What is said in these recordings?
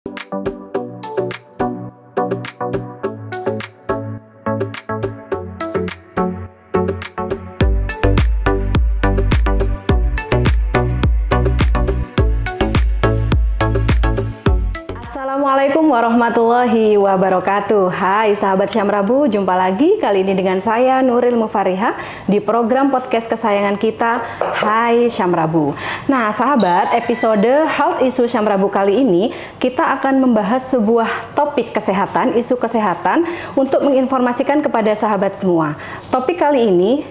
Assalamualaikum warahmatullahi wabarakatuh. Hai sahabat Syamrabu, jumpa lagi kali ini dengan saya Nuril Mufariha di program podcast kesayangan kita, Hai Syamrabu. Nah sahabat, episode Health Issue Syamrabu kali ini kita akan membahas sebuah topik kesehatan, isu kesehatan untuk menginformasikan kepada sahabat semua. Topik kali ini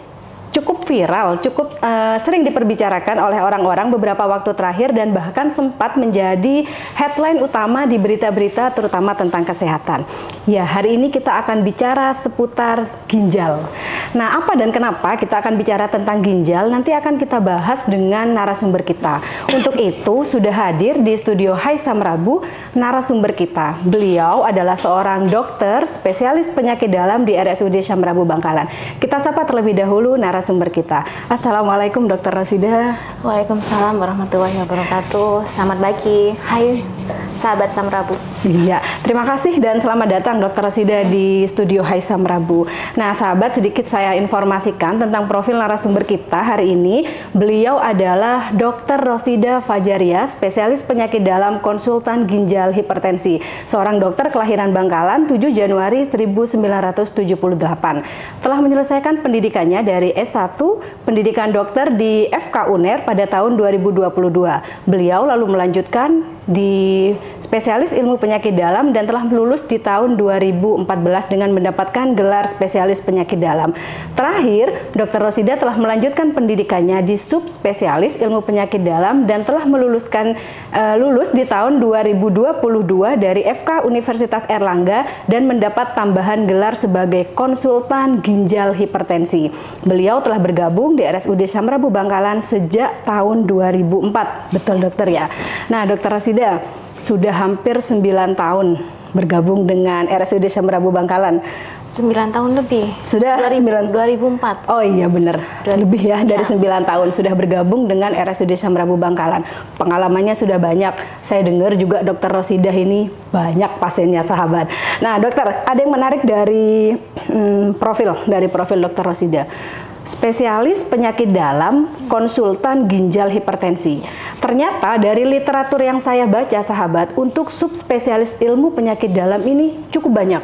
cukup viral, cukup sering diperbicarakan oleh orang-orang beberapa waktu terakhir dan bahkan sempat menjadi headline utama di berita-berita terutama tentang kesehatan. Ya, hari ini kita akan bicara seputar ginjal. Nah, apa dan kenapa kita akan bicara tentang ginjal nanti akan kita bahas dengan narasumber kita. Untuk itu sudah hadir di studio Hai Syamrabu narasumber kita. Beliau adalah seorang dokter spesialis penyakit dalam di RSUD Syamrabu Bangkalan. Kita sapa terlebih dahulu narasumber kita. Assalamualaikum Dr. Rosida. Waalaikumsalam warahmatullahi wabarakatuh. Selamat pagi. Hai sahabat Syamrabu. Iya, terima kasih dan selamat datang Dr. Rosida di studio Hai Syamrabu. Nah sahabat, sedikit saya informasikan tentang profil narasumber kita hari ini. Beliau adalah Dr. Rosida Fajaria, spesialis penyakit dalam, konsultan ginjal hipertensi. Seorang dokter kelahiran Bangkalan 7 Januari 1978. Telah menyelesaikan pendidikannya dari S1 pendidikan dokter di FK UNER pada tahun 2022. Beliau lalu melanjutkan di spesialis ilmu penyakit dalam dan telah lulus di tahun 2014 dengan mendapatkan gelar spesialis penyakit dalam. Terakhir, Dr. Rosida telah melanjutkan pendidikannya di subspesialis ilmu penyakit dalam dan telah lulus di tahun 2022 dari FK Universitas Airlangga dan mendapat tambahan gelar sebagai konsultan ginjal hipertensi. Beliau telah bergabung di RSUD Syamrabu Bangkalan sejak tahun 2004. Betul dokter ya? Nah Dr. Rosida sudah hampir 9 tahun bergabung dengan RSUD Syamrabu Bangkalan. 9 tahun lebih. Sudah 2004. Oh iya benar. Lebih ya dari 9 tahun sudah bergabung dengan RSUD Syamrabu Bangkalan. Pengalamannya sudah banyak. Saya dengar juga Dr. Rosida ini banyak pasiennya sahabat. Nah, dokter, ada yang menarik dari profil Dr. Rosida. Spesialis penyakit dalam, konsultan ginjal hipertensi. Ternyata dari literatur yang saya baca sahabat, untuk subspesialis ilmu penyakit dalam ini cukup banyak.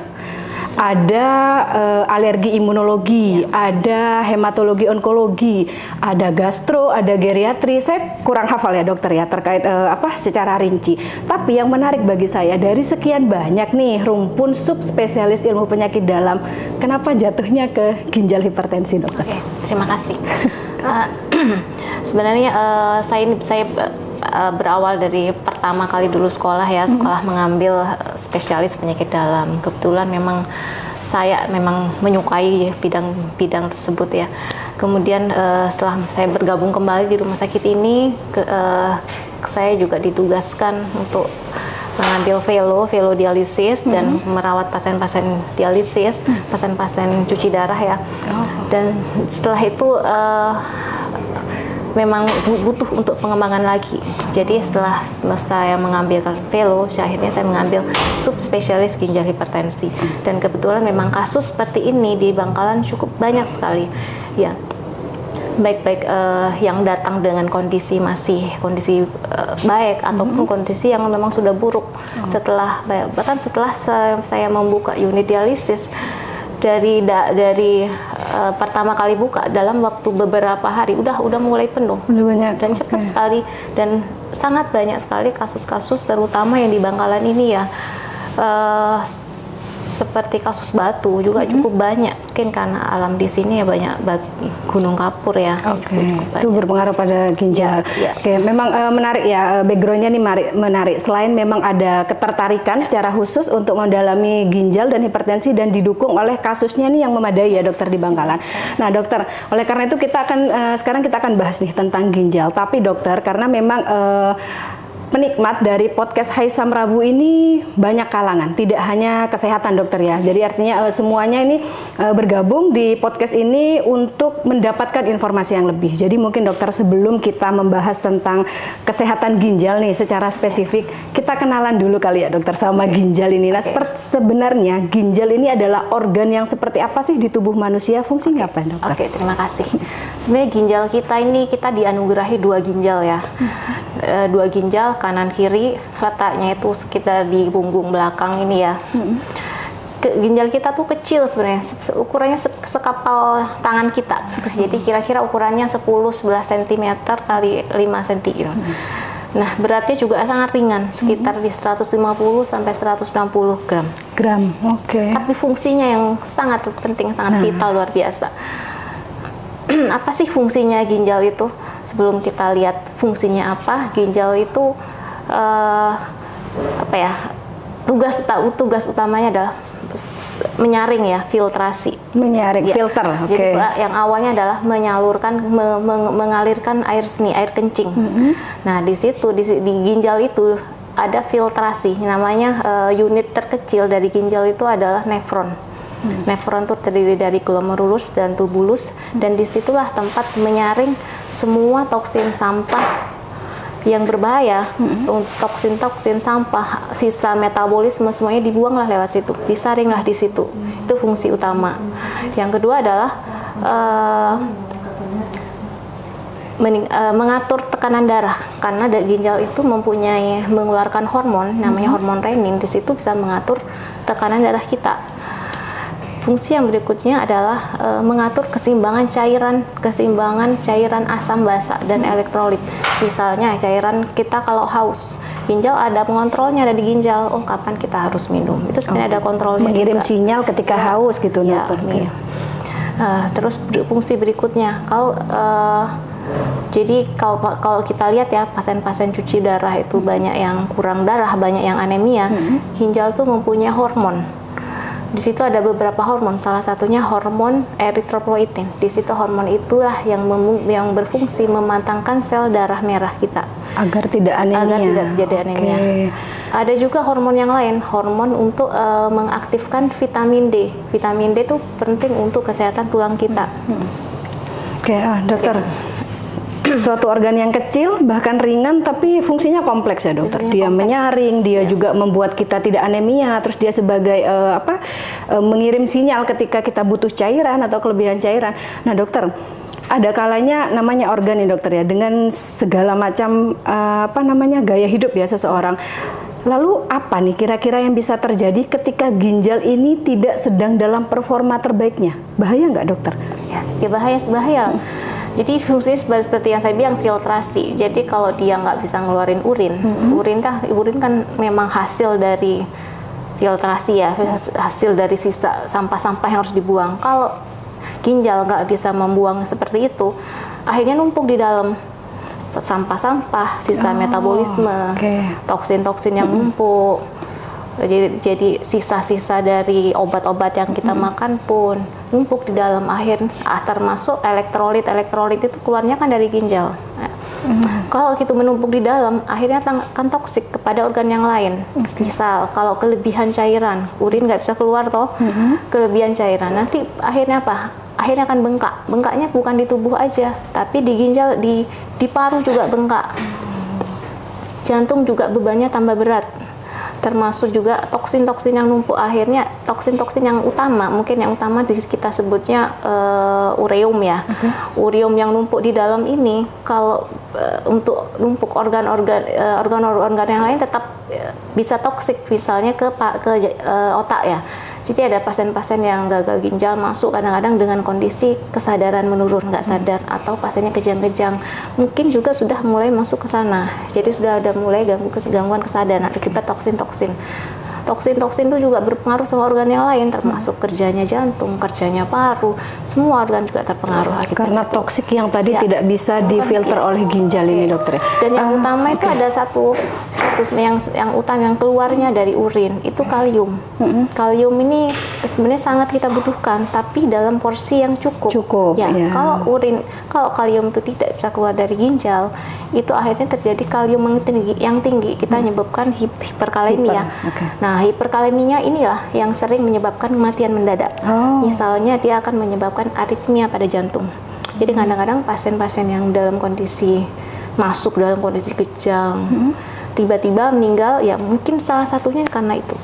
Ada alergi imunologi, ada hematologi onkologi, ada gastro, ada geriatri. Saya kurang hafal ya dokter ya terkait secara rinci. Tapi yang menarik bagi saya dari sekian banyak nih rumpun subspesialis ilmu penyakit dalam, kenapa jatuhnya ke ginjal hipertensi dokter? Oke, terima kasih. Sebenarnya saya berawal dari pertama kali dulu sekolah ya, sekolah mengambil spesialis penyakit dalam. Kebetulan memang saya menyukai bidang tersebut ya. Kemudian setelah saya bergabung kembali di rumah sakit ini, saya juga ditugaskan untuk mengambil fellow dialisis dan merawat pasien-pasien dialisis, pasien-pasien cuci darah ya. Dan setelah itu memang butuh untuk pengembangan lagi. Jadi setelah saya mengambil fellow, akhirnya saya mengambil subspesialis ginjal hipertensi. Dan kebetulan memang kasus seperti ini di Bangkalan cukup banyak sekali. Ya, baik yang datang dengan kondisi baik ataupun kondisi yang memang sudah buruk. Bahkan setelah saya membuka unit dialisis, dari pertama kali buka dalam waktu beberapa hari udah mulai penuh dan cepat sekali, dan sangat banyak sekali kasus-kasus terutama yang di Bangkalan ini ya, seperti kasus batu juga cukup banyak, mungkin karena alam di sini ya banyak gunung kapur ya. Itu berpengaruh pada ginjal. Memang menarik ya, backgroundnya nih menarik. Selain memang ada ketertarikan secara khusus untuk mendalami ginjal dan hipertensi dan didukung oleh kasusnya nih yang memadai ya dokter di Bangkalan. Nah dokter, oleh karena itu sekarang kita akan bahas nih tentang ginjal. Tapi dokter, karena memang penikmat dari podcast Haisam Rabu ini banyak kalangan, tidak hanya kesehatan dokter ya. Jadi artinya semuanya ini bergabung di podcast ini untuk mendapatkan informasi yang lebih. Jadi mungkin dokter, sebelum kita membahas tentang kesehatan ginjal nih secara spesifik, kita kenalan dulu kali ya dokter sama ginjal ini. Nah, sebenarnya ginjal ini adalah organ yang seperti apa sih di tubuh manusia? Fungsinya apa dokter? Oke, terima kasih. Sebenarnya ginjal kita ini, kita dianugerahi 2 ginjal ya. 2 ginjal kanan kiri, letaknya itu sekitar di punggung belakang ini ya. Ginjal kita tuh kecil sebenarnya, ukurannya sekapal tangan kita. Jadi kira-kira ukurannya 10-11 cm kali 5 cm gitu. Nah, beratnya juga sangat ringan, sekitar di 150 sampai 160 gram. Oke. Tapi fungsinya yang sangat penting, sangat vital, luar biasa. Apa sih fungsinya ginjal itu? Sebelum kita lihat fungsinya apa, ginjal itu tugas utamanya adalah menyaring ya, filtrasi. Menyaring, ya. Filter. Jadi yang awalnya adalah menyalurkan, mengalirkan air seni, air kencing. Nah, di situ di ginjal itu ada filtrasi. Namanya unit terkecil dari ginjal itu adalah nefron. Nefron itu terdiri dari glomerulus dan tubulus, dan disitulah tempat menyaring semua toksin sampah yang berbahaya, toksin-toksin sampah, sisa metabolisme, semuanya dibuanglah lewat situ, disaringlah di situ. Itu fungsi utama. Yang kedua adalah mengatur tekanan darah, karena ginjal itu mengeluarkan hormon, namanya hormon renin. Di situ bisa mengatur tekanan darah kita. Fungsi yang berikutnya adalah mengatur keseimbangan cairan asam basa dan elektrolit. Misalnya cairan kita kalau haus, ginjal ada pengontrolnya, ada di ginjal. Oh, kapan kita harus minum? Itu sebenarnya ada kontrolnya. Mengirim juga sinyal ketika haus gitu ya, dokter. Terus fungsi berikutnya, jadi kalau kita lihat ya, pasien-pasien cuci darah itu banyak yang kurang darah, banyak yang anemia. Ginjal tuh mempunyai hormon. Di situ ada beberapa hormon, salah satunya hormon eritropoietin. Di situ hormon itulah yang berfungsi mematangkan sel darah merah kita agar tidak anemia. Agar tidak terjadi anemia. Ada juga hormon yang lain, hormon untuk mengaktifkan vitamin D. Vitamin D itu penting untuk kesehatan tulang kita. Dokter. Suatu organ yang kecil, bahkan ringan, tapi fungsinya kompleks ya dokter. Dia menyaring, dia juga membuat kita tidak anemia, terus dia sebagai mengirim sinyal ketika kita butuh cairan atau kelebihan cairan. Nah dokter, ada kalanya namanya organ nih dokter ya, dengan segala macam gaya hidup ya seseorang. Lalu apa nih kira-kira yang bisa terjadi ketika ginjal ini tidak sedang dalam performa terbaiknya? Bahaya nggak dokter? Ya bahaya. Jadi fungsinya seperti yang saya bilang, filtrasi. Jadi kalau dia nggak bisa ngeluarin urin, urin kan memang hasil dari filtrasi ya, hasil dari sisa sampah-sampah yang harus dibuang. Kalau ginjal nggak bisa membuang seperti itu, akhirnya numpuk di dalam sampah-sampah, sisa metabolisme, toksin-toksin yang numpuk. Jadi sisa-sisa dari obat-obat yang kita makan pun numpuk di dalam, termasuk elektrolit itu keluarnya kan dari ginjal. Kalau itu menumpuk di dalam, akhirnya akan toksik kepada organ yang lain. Misal kalau kelebihan cairan, urin nggak bisa keluar toh, kelebihan cairan, nanti akhirnya apa? Akhirnya akan bengkak. Bengkaknya bukan di tubuh aja, tapi di ginjal, di paru juga bengkak. Jantung juga bebannya tambah berat. Termasuk juga toksin-toksin yang numpuk, akhirnya toksin-toksin yang utama, mungkin yang utama kita sebutnya ureum ya. Ureum yang numpuk di dalam ini, kalau untuk numpuk organ-organ yang lain tetap bisa toksik, misalnya ke otak ya. Jadi ada pasien-pasien yang gagal ginjal masuk kadang-kadang dengan kondisi kesadaran menurun, nggak sadar, atau pasiennya kejang-kejang, mungkin juga sudah mulai masuk ke sana. Jadi sudah ada mulai gangguan kesadaran akibat toksin-toksin. Toksin-toksin itu juga berpengaruh sama organ yang lain, termasuk kerjanya jantung, kerjanya paru, semua organ juga terpengaruh. Karena toksik yang tadi tidak bisa difilter oleh ginjal ini dokter. Dan yang utama itu ada satu yang utama yang keluarnya dari urin itu kalium. Kalium ini sebenarnya sangat kita butuhkan, tapi dalam porsi yang cukup. Ya, ya. Kalau kalium itu tidak bisa keluar dari ginjal, itu akhirnya terjadi kalium yang tinggi. Kita menyebabkan hiperkalemia. Nah, hiperkaleminya inilah yang sering menyebabkan kematian mendadak. Misalnya dia akan menyebabkan aritmia pada jantung. Jadi kadang-kadang pasien-pasien yang masuk dalam kondisi kejang, tiba-tiba meninggal, ya mungkin salah satunya karena itu.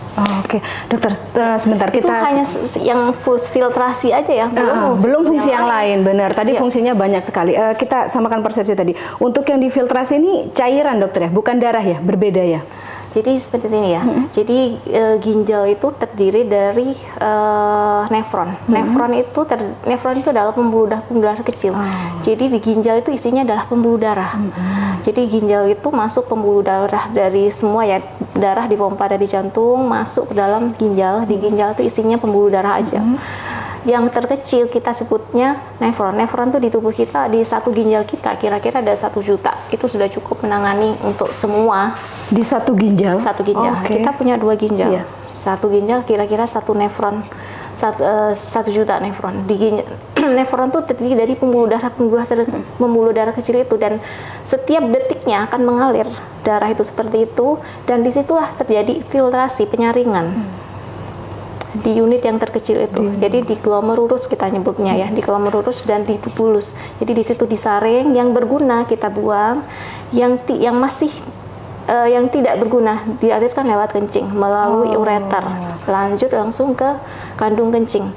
Oke, dokter, sebentar itu kita hanya yang filtrasi aja ya, belum fungsi yang lain. Benar, tadi fungsinya banyak sekali. Kita samakan persepsi tadi. Untuk yang difiltrasi ini cairan dokter ya, bukan darah ya, berbeda ya. Jadi seperti ini ya. Jadi ginjal itu terdiri dari nefron. Nefron itu adalah pembuluh darah kecil. Jadi di ginjal itu isinya adalah pembuluh darah. Jadi ginjal itu masuk pembuluh darah dari semua ya, darah dipompa dari jantung masuk ke dalam ginjal. Di ginjal itu isinya pembuluh darah aja. Yang terkecil kita sebutnya nefron. Nefron itu di tubuh kita, di satu ginjal kita kira-kira ada 1 juta. Itu sudah cukup menangani untuk semua. Di satu ginjal? Satu ginjal. Kita punya 2 ginjal. Satu ginjal kira-kira 1 nefron. 1 juta nefron. Di ginjal, nefron itu terdiri dari pembuluh darah kecil itu, dan setiap detiknya akan mengalir darah itu seperti itu, dan disitulah terjadi filtrasi, penyaringan di unit yang terkecil itu. Jadi di glomerulus kita nyebutnya ya, di glomerulus dan di tubulus. Jadi di situ disaring, yang berguna kita buang, yang tidak berguna dialirkan lewat kencing melalui ureter, lanjut langsung ke kandung kencing.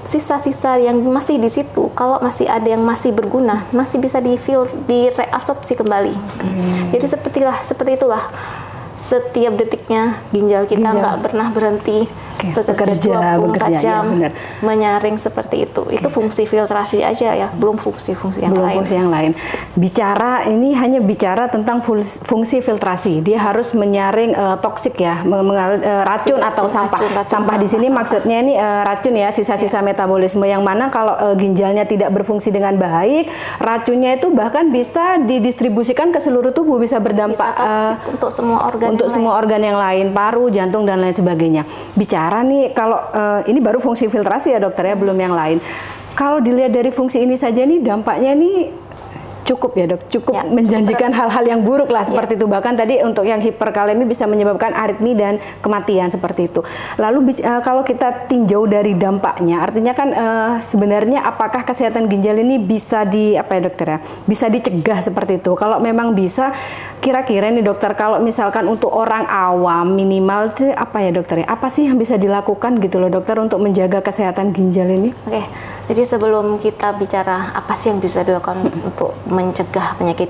Sisa-sisa yang masih di situ, kalau masih ada yang masih berguna, masih bisa direabsorpsi kembali. Jadi seperti itulah. Setiap detiknya ginjal kita nggak pernah berhenti bekerja 24 jam menyaring seperti itu. Itu fungsi filtrasi aja ya, belum fungsi-fungsi yang lain. Fungsi yang lain. Ini hanya bicara tentang fungsi filtrasi. Dia harus menyaring toksik ya, racun atau sampah. Sampah di sini maksudnya ini racun ya, sisa-sisa metabolisme yang mana kalau ginjalnya tidak berfungsi dengan baik, racunnya itu bahkan bisa didistribusikan ke seluruh tubuh, bisa berdampak untuk semua organ yang lain, paru, jantung dan lain sebagainya. Bicara nih kalau ini baru fungsi filtrasi ya dokter ya, belum yang lain. Kalau dilihat dari fungsi ini saja nih dampaknya nih cukup ya dok, cukup menjanjikan hal-hal yang buruk lah seperti itu. Bahkan tadi untuk yang hiperkalemi bisa menyebabkan aritmi dan kematian seperti itu. Lalu kalau kita tinjau dari dampaknya, artinya kan sebenarnya apakah kesehatan ginjal ini bisa bisa dicegah seperti itu? Kalau memang bisa, kira-kira nih dokter, kalau misalkan untuk orang awam minimal itu apa ya dokter ya? Apa sih yang bisa dilakukan gitu loh dokter untuk menjaga kesehatan ginjal ini? Oke, jadi sebelum kita bicara apa sih yang bisa dilakukan untuk mencegah penyakit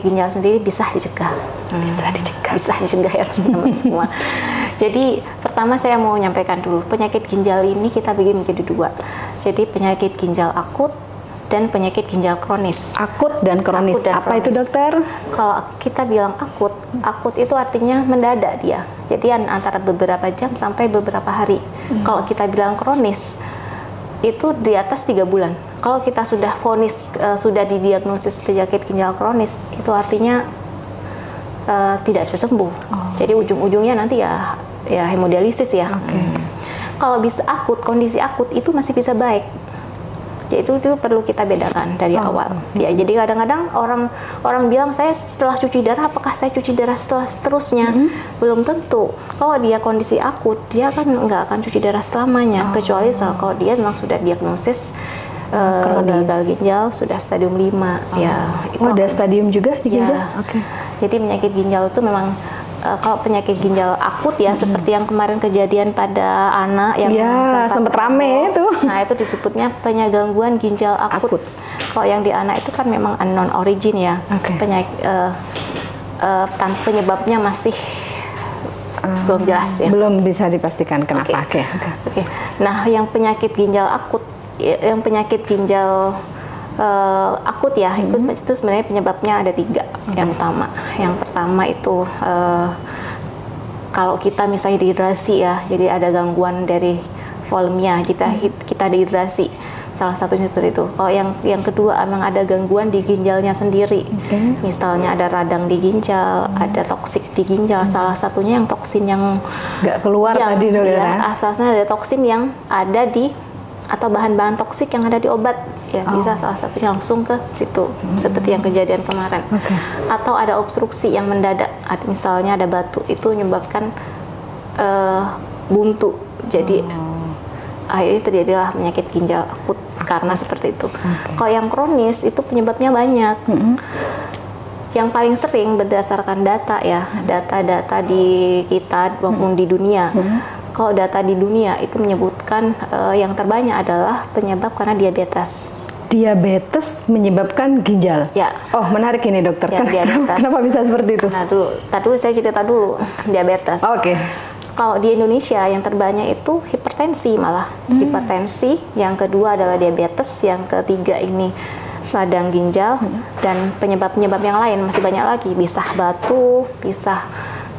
ginjal sendiri bisa dicegah. Bisa dicegah ya teman-teman semua. Jadi pertama saya mau menyampaikan dulu, penyakit ginjal ini kita bagi menjadi 2. Jadi penyakit ginjal akut dan penyakit ginjal kronis. Akut dan kronis. Apa itu dokter? Kalau kita bilang akut itu artinya mendadak dia. Jadi antara beberapa jam sampai beberapa hari. Kalau kita bilang kronis, itu di atas 3 bulan. Kalau kita sudah sudah didiagnosis penyakit ginjal kronis, itu artinya tidak bisa sembuh. Jadi ujung-ujungnya nanti ya hemodialisis ya. Kalau bisa kondisi akut itu masih bisa baik. Jadi itu perlu kita bedakan dari awal. Ya, jadi kadang-kadang orang bilang, saya setelah cuci darah, apakah saya cuci darah seterusnya? Belum tentu. Kalau dia kondisi akut, dia kan nggak akan cuci darah selamanya, kecuali kalau dia memang sudah diagnosis gagal ginjal sudah stadium 5. Ya, itu ada stadium juga di ginjal? Jadi penyakit ginjal itu memang kalau penyakit ginjal akut ya, seperti yang kemarin kejadian pada anak yang sempat rame itu. Nah, itu disebutnya gangguan ginjal akut. Kalau yang di anak itu kan memang unknown origin ya. Penyakit penyebabnya masih belum jelas ya. Belum bisa dipastikan kenapa. Nah, yang penyakit ginjal akut, akut ya, itu sebenarnya penyebabnya ada 3. Yang pertama itu kalau kita misalnya dehidrasi ya, jadi ada gangguan dari volumenya, kita dehidrasi Salah satunya seperti itu. Kalau yang kedua emang ada gangguan di ginjalnya sendiri. Misalnya ada radang di ginjal, ada toksik di ginjal. Salah satunya yang toksin yang nggak keluar tadi dong ya. Asalnya ada toksin yang ada di atau bahan-bahan toksik yang ada di obat. Ya bisa salah satunya langsung ke situ. Seperti yang kejadian kemarin. Atau ada obstruksi yang mendadak. Misalnya ada batu itu menyebabkan buntu. Jadi akhirnya terjadilah penyakit ginjal akut karena seperti itu. Kalau yang kronis itu penyebabnya banyak. Yang paling sering berdasarkan data ya, data-data di kita maupun di dunia. Kalau data di dunia itu menyebutkan yang terbanyak adalah penyebab karena diabetes. Diabetes menyebabkan ginjal. Ya. Oh, menarik ini dokter. Ya, kenapa bisa seperti itu? Nah, dulu saya cerita dulu diabetes. Oke. Kalau di Indonesia yang terbanyak itu hipertensi malah. Hipertensi, yang kedua adalah diabetes, yang ketiga ini radang ginjal, dan penyebab-penyebab yang lain masih banyak lagi. Bisa batu, bisa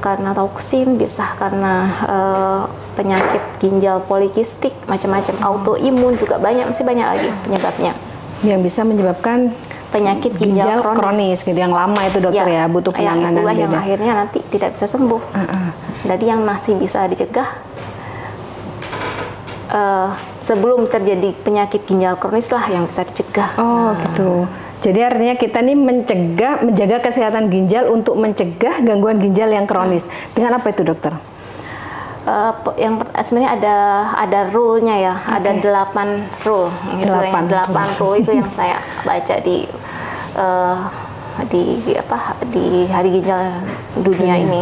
karena toksin, bisa karena penyakit ginjal polikistik, macam-macam. Autoimun juga banyak, masih banyak lagi penyebabnya. Yang bisa menyebabkan penyakit ginjal kronis gitu, yang lama itu dokter ya, butuh penanganan. Itulah yang akhirnya nanti tidak bisa sembuh. Jadi yang masih bisa dicegah sebelum terjadi penyakit ginjal kronis lah yang bisa dicegah. Oh gitu. Jadi artinya kita nih menjaga kesehatan ginjal untuk mencegah gangguan ginjal yang kronis. Dengan apa itu dokter? Yang sebenarnya ada rule-nya ya, ada 8 rule. Misalnya 8 rule itu yang saya baca di Hari Ginjal Dunia ini.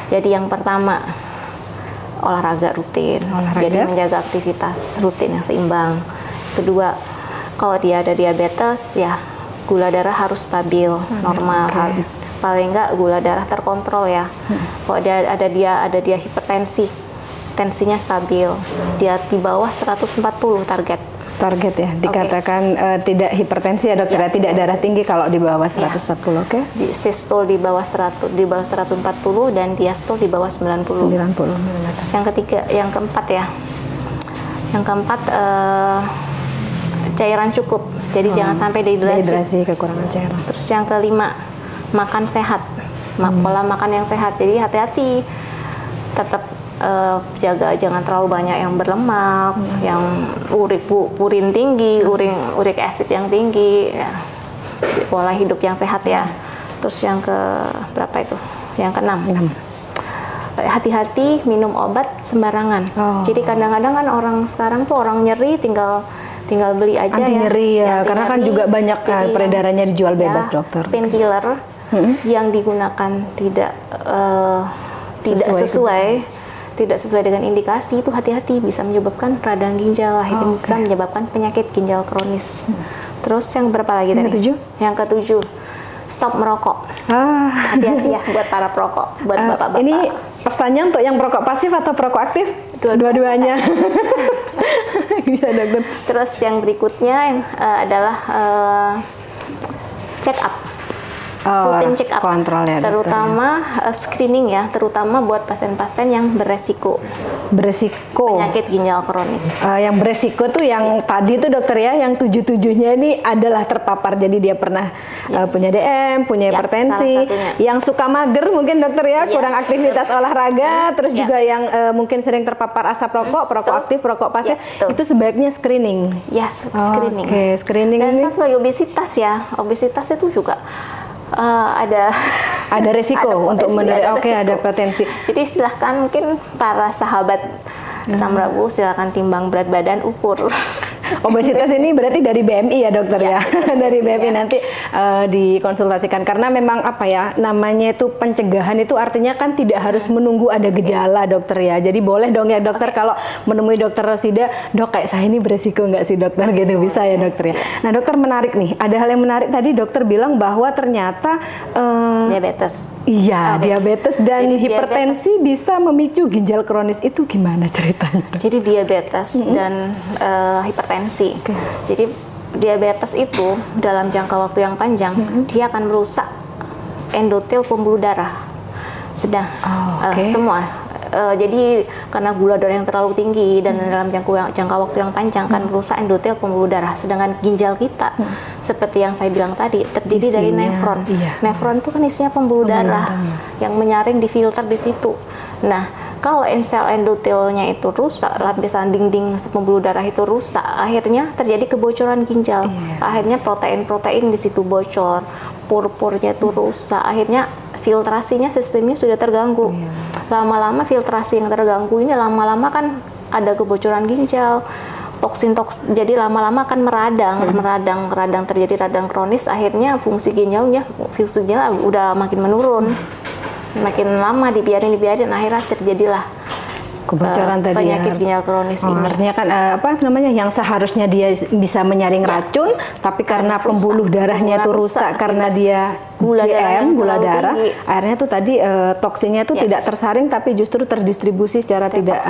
Jadi yang pertama, olahraga rutin. Jadi menjaga aktivitas rutin yang seimbang. Kedua, kalau dia ada diabetes ya gula darah harus stabil, normal. Paling enggak gula darah terkontrol ya. Kalau ada dia hipertensi, tensinya stabil, dia di bawah 140 target ya, dikatakan tidak hipertensi ya dokter ya, tidak darah tinggi kalau di bawah 140. Di sistol di bawah 140 dan diastol di bawah 90. Yang keempat cairan cukup, jadi jangan sampai dehidrasi, kekurangan cairan. Terus yang kelima, makan sehat, pola makan yang sehat. Jadi hati-hati, tetap jaga jangan terlalu banyak yang berlemak, yang urin tinggi, uric acid yang tinggi, ya. Pola hidup yang sehat ya. Terus yang ke berapa itu? Yang keenam. Hati-hati minum obat sembarangan. Jadi kadang-kadang kan orang sekarang tuh orang nyeri tinggal beli aja anti nyeri ya, karena kan juga banyak peredarannya dijual bebas dokter. Painkiller yang digunakan tidak sesuai dengan indikasi itu hati-hati, bisa menyebabkan radang ginjal, akhirnya menyebabkan penyakit ginjal kronis. Terus yang berapa lagi tadi? Yang ketujuh, stop merokok. Hati-hati ya buat para perokok, buat bapak-bapak. Ini pesannya untuk yang perokok pasif atau perokok aktif? Dua-duanya. Terus yang berikutnya adalah check up. Rutin check up, kontrol ya, terutama screening ya, terutama buat pasien-pasien yang beresiko penyakit ginjal kronis. Yang beresiko tuh yang tadi tuh dokter ya, yang 7-7-nya ini adalah terpapar, jadi dia pernah punya DM, punya hipertensi, yang suka mager mungkin dokter ya, kurang aktivitas olahraga, terus juga yang mungkin sering terpapar asap rokok, perokok aktif, perokok pasif, itu sebaiknya screening. Ya, screening. Screening. Dan satu lagi obesitas ya, obesitas itu juga ada resiko untuk ada potensi. Jadi silahkan mungkin para sahabat Asam Prabu silahkan timbang berat badan, ukur. Obesitas ini berarti dari BMI ya dokter ya, dari BMI nanti dikonsultasikan, karena memang namanya itu pencegahan itu artinya kan tidak harus menunggu ada gejala dokter ya, jadi boleh dong ya dokter kalau menemui dokter Rosida, dok kayak saya ini beresiko nggak sih dokter, gitu bisa ya dokter ya. Nah dokter, menarik nih, ada hal yang menarik tadi dokter bilang bahwa ternyata diabetes. Iya, diabetes dan hipertensi bisa memicu ginjal kronis, itu gimana ceritanya? Jadi diabetes dan hipertensi. Jadi diabetes itu dalam jangka waktu yang panjang dia akan merusak endotel pembuluh darah. Semua Jadi karena gula darah yang terlalu tinggi dan dalam jangka waktu yang panjang kan merusak endotel pembuluh darah. Sedangkan ginjal kita seperti yang saya bilang tadi terdiri dari nefron. Nefron itu kan isinya pembuluh darah yang menyaring di filter di situ. Nah, kalau sel endotelnya itu rusak, lapisan dinding pembuluh darah itu rusak, akhirnya terjadi kebocoran ginjal. Akhirnya protein-protein di situ bocor, pur-purnya itu rusak. Akhirnya filtrasinya, sistemnya sudah terganggu. Lama-lama filtrasi yang terganggu ini lama-lama kan ada kebocoran ginjal, toksin, jadi lama-lama akan meradang terjadi radang kronis. Akhirnya fungsi ginjal udah makin menurun. Makin lama dibiarin akhirnya terjadilah kebocoran tadi penyakit ginjal kronis ini. Artinya kan yang seharusnya dia bisa menyaring racun, tapi karena pembuluh darahnya itu rusak karena dia gula darah, akhirnya tuh tadi toksinnya itu tidak tersaring tapi justru terdistribusi secara tidak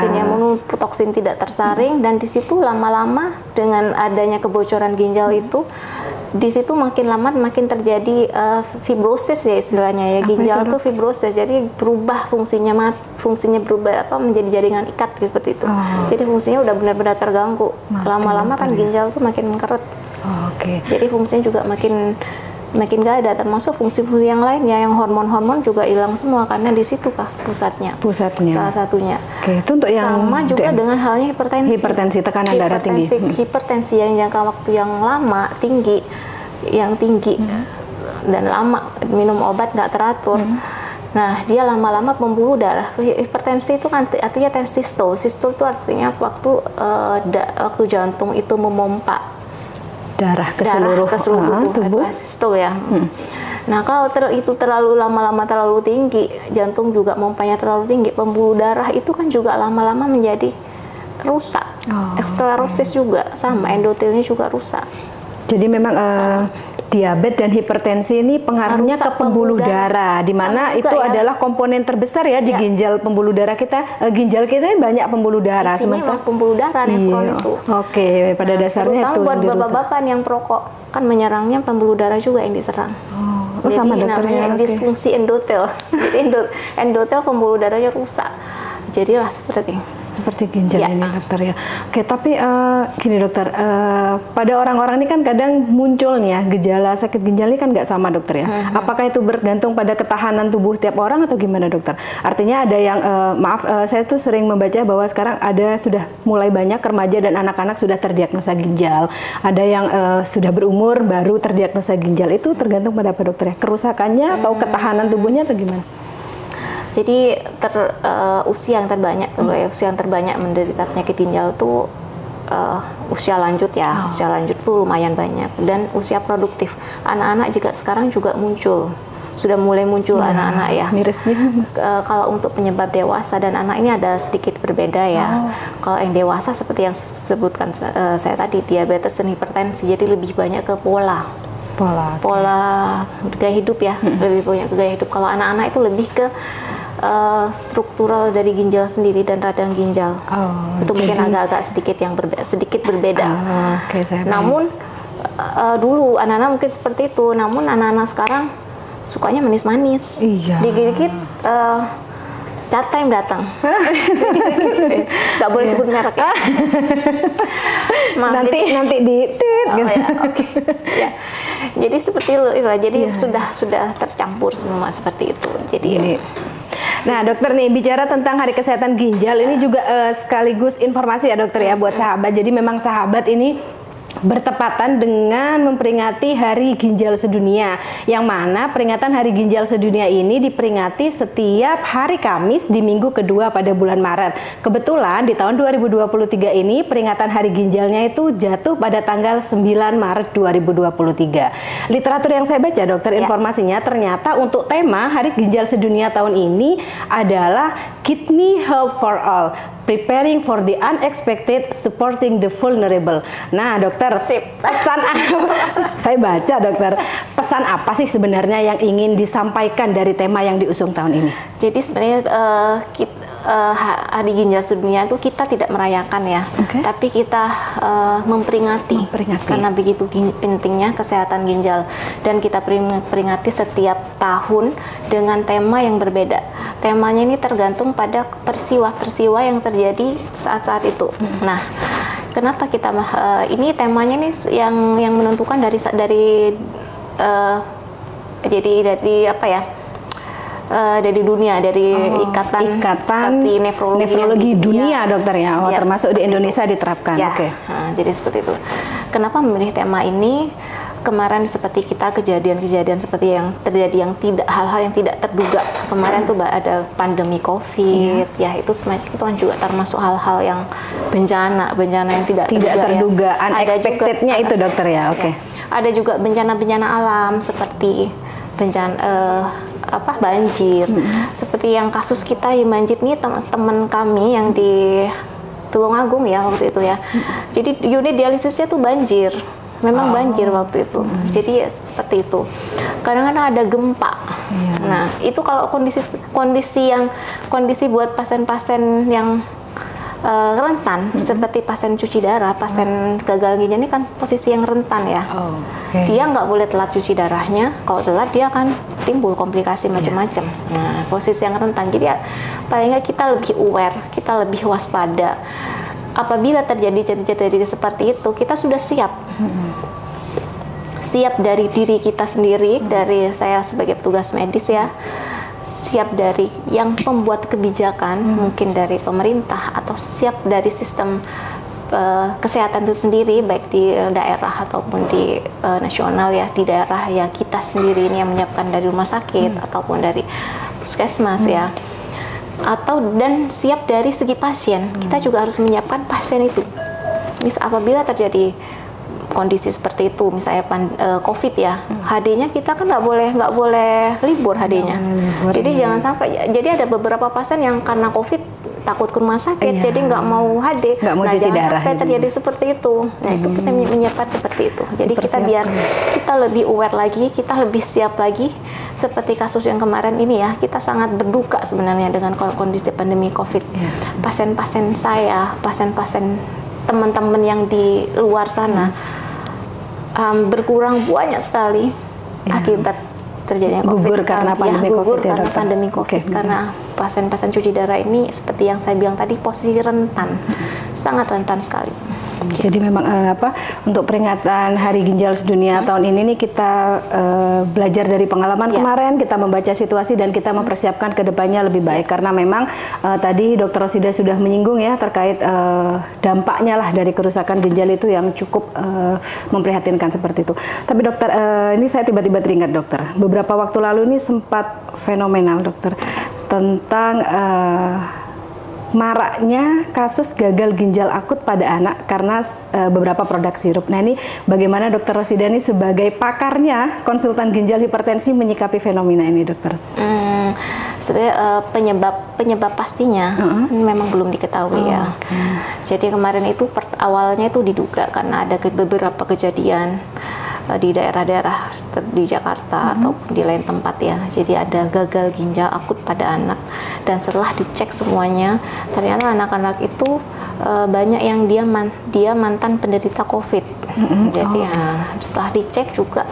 toksin tidak tersaring, dan di situ lama-lama dengan adanya kebocoran ginjal itu di situ makin lama makin terjadi fibrosis ya istilahnya ya. Ginjal itu fibrosis, jadi berubah fungsinya berubah menjadi jaringan ikat seperti itu. Jadi fungsinya udah benar-benar terganggu. Lama-lama kan ginjal tuh makin mengkeret. Jadi fungsinya juga makin gak ada, termasuk fungsi-fungsi yang lainnya, yang hormon-hormon juga hilang semua karena di situ pusatnya salah satunya. Itu untuk yang sama juga dengan halnya hipertensi, tekanan darah tinggi. Hipertensi yang jangka waktu yang lama tinggi dan lama minum obat nggak teratur. Nah, dia lama-lama pembuluh darah. Hipertensi itu kan artinya tensi sistol. Sistol itu artinya waktu jantung itu memompa darah ke seluruh tubuh. Sistol ya. Nah, kalau itu terlalu lama-lama terlalu tinggi, jantung juga mompanya terlalu tinggi, pembuluh darah itu kan juga lama-lama menjadi rusak. Sklerosis juga sama, endotelnya juga rusak. Jadi memang diabetes dan hipertensi ini pengaruhnya ke pembuluh darah, di mana itu adalah komponen terbesar ya di ginjal pembuluh darah kita. Ginjal kita banyak pembuluh darah. Sementara pembuluh darah nefron itu. Pada dasarnya itu. Buat bapak-bapak yang perokok kan menyerangnya pembuluh darah juga yang diserang. Jadi sama dokternya. Disfungsi endotel. Jadi endotel pembuluh darahnya rusak. Jadilah seperti ginjal ini dokter ya. Tapi gini dokter, pada orang-orang ini kan kadang muncul nih ya gejala sakit ginjal ini kan nggak sama dokter ya. Apakah itu bergantung pada ketahanan tubuh tiap orang atau gimana dokter? Artinya ada yang saya tuh sering membaca bahwa sekarang sudah mulai banyak remaja dan anak-anak sudah terdiagnosa ginjal. Ada yang sudah berumur baru terdiagnosa ginjal. Itu tergantung pada apa dokter ya? Kerusakannya atau ketahanan tubuhnya atau gimana? Jadi usia yang terbanyak menderita penyakit ginjal itu usia lanjut ya. Usia lanjut tuh lumayan banyak, dan usia produktif. Anak-anak juga sekarang juga sudah mulai muncul anak-anak ya. Mirisnya. Kalau untuk penyebab dewasa dan anak ini ada sedikit berbeda ya. Kalau yang dewasa seperti yang sebutkan saya tadi, diabetes dan hipertensi, jadi lebih banyak ke pola gaya hidup ya. Lebih banyak ke gaya hidup. Kalau anak-anak itu lebih ke struktural dari ginjal sendiri dan radang ginjal. Itu mungkin agak-agak sedikit berbeda. Namun dulu anak-anak mungkin seperti itu, namun anak-anak sekarang sukanya manis-manis. Dikit-dikit chat time datang. Nggak boleh sebut merek ya. nanti di ya. Jadi seperti itu lah. Jadi sudah tercampur semua seperti itu. Jadi Nah dokter nih, bicara tentang Hari Kesehatan Ginjal ini juga sekaligus informasi ya dokter ya buat sahabat. Jadi memang sahabat ini bertepatan dengan memperingati Hari Ginjal Sedunia, yang mana peringatan Hari Ginjal Sedunia ini diperingati setiap hari Kamis di minggu kedua pada bulan Maret. Kebetulan di tahun 2023 ini peringatan Hari Ginjalnya itu jatuh pada tanggal 9 Maret 2023. Literatur yang saya baca dokter, informasinya ternyata untuk tema Hari Ginjal Sedunia tahun ini adalah Kidney Health for All, Preparing for the Unexpected, Supporting the Vulnerable. Nah dokter, pesan saya baca dokter, pesan apa sih sebenarnya yang ingin disampaikan dari tema yang diusung tahun ini? Jadi sebenarnya Hari Ginjal Sedunia itu kita tidak merayakan ya, tapi kita memperingati. Karena begitu pentingnya kesehatan ginjal, dan kita peringati setiap tahun dengan tema yang berbeda. temanya ini tergantung pada peristiwa-peristiwa yang terjadi saat-saat itu. Nah, kenapa kita ini temanya nih yang menentukan dari apa ya? Dari dunia, dari ikatan nefrologi dunia, dokter ya. Termasuk di Indonesia diterapkan. Ya. Jadi seperti itu. Kenapa memilih tema ini? Kemarin seperti kita kejadian-kejadian seperti yang terjadi, yang hal-hal yang tidak terduga. Kemarin tuh ada pandemi COVID, ya itu semacam itu kan juga termasuk hal-hal yang bencana yang tidak terduga, ya. Unexpected-nya itu, dokter ya. Oke. Ada juga bencana-bencana alam seperti bencana banjir. Seperti yang kasus kita yang banjir nih, teman kami yang di Tulungagung ya waktu itu ya. Jadi unit dialisisnya tuh banjir. Memang banjir waktu itu. Jadi ya, seperti itu. Kadang-kadang ada gempa. Nah, itu kalau kondisi buat pasien-pasien yang rentan, seperti pasien cuci darah, pasien gagal ginjal ini kan posisi yang rentan ya. Dia nggak boleh telat cuci darahnya. Kalau telat dia akan timbul komplikasi macam-macam. Nah, posisi yang rentan. Jadi ya, paling nggak kita lebih aware, kita lebih waspada. Apabila terjadi seperti itu, kita sudah siap. Siap dari diri kita sendiri, dari saya sebagai petugas medis ya. Siap dari yang pembuat kebijakan, mungkin dari pemerintah, atau siap dari sistem kesehatan itu sendiri, baik di daerah ataupun di nasional ya. Di daerah ya kita sendiri ini yang menyiapkan dari rumah sakit ataupun dari puskesmas ya. Dan siap dari segi pasien, kita juga harus menyiapkan pasien itu. Apabila terjadi kondisi seperti itu, misalnya COVID ya, HD-nya kita kan nggak boleh libur HD-nya. Jadi jangan sampai. Jadi ada beberapa pasien yang karena COVID takut ke rumah sakit, jadi nggak mau HD. Cuci darah. Sampai terjadi seperti itu. Nah, itu kita menyiapkan seperti itu. Jadi kita lebih aware lagi, kita lebih siap lagi. Seperti kasus yang kemarin ini ya, kita sangat berduka sebenarnya dengan kondisi pandemi COVID. Pasien-pasien saya, pasien-pasien teman-teman yang di luar sana berkurang banyak sekali akibat terjadinya COVID. Gugur karena pandemi COVID ya, karena pandemi COVID. Karena pasien-pasien cuci darah ini seperti yang saya bilang tadi, posisi rentan, sangat rentan sekali. Jadi memang untuk peringatan Hari Ginjal Sedunia tahun ini nih kita belajar dari pengalaman kemarin, kita membaca situasi dan kita mempersiapkan ke depannya lebih baik. Karena memang tadi Dokter Rosida sudah menyinggung ya terkait dampaknya lah dari kerusakan ginjal itu yang cukup memprihatinkan seperti itu. Tapi dokter, ini saya tiba-tiba teringat dokter, beberapa waktu lalu ini sempat fenomenal dokter tentang maraknya kasus gagal ginjal akut pada anak karena beberapa produk sirup. Nah, ini bagaimana Dokter Rosida ini sebagai pakarnya konsultan ginjal hipertensi menyikapi fenomena ini, dokter? Sebenarnya penyebab pastinya memang belum diketahui ya. Jadi kemarin itu awalnya itu diduga karena ada beberapa kejadian di daerah-daerah di Jakarta ataupun di lain tempat ya. Jadi ada gagal ginjal akut pada anak, dan setelah dicek semuanya ternyata anak-anak itu banyak yang dia mantan penderita COVID. Jadi setelah dicek juga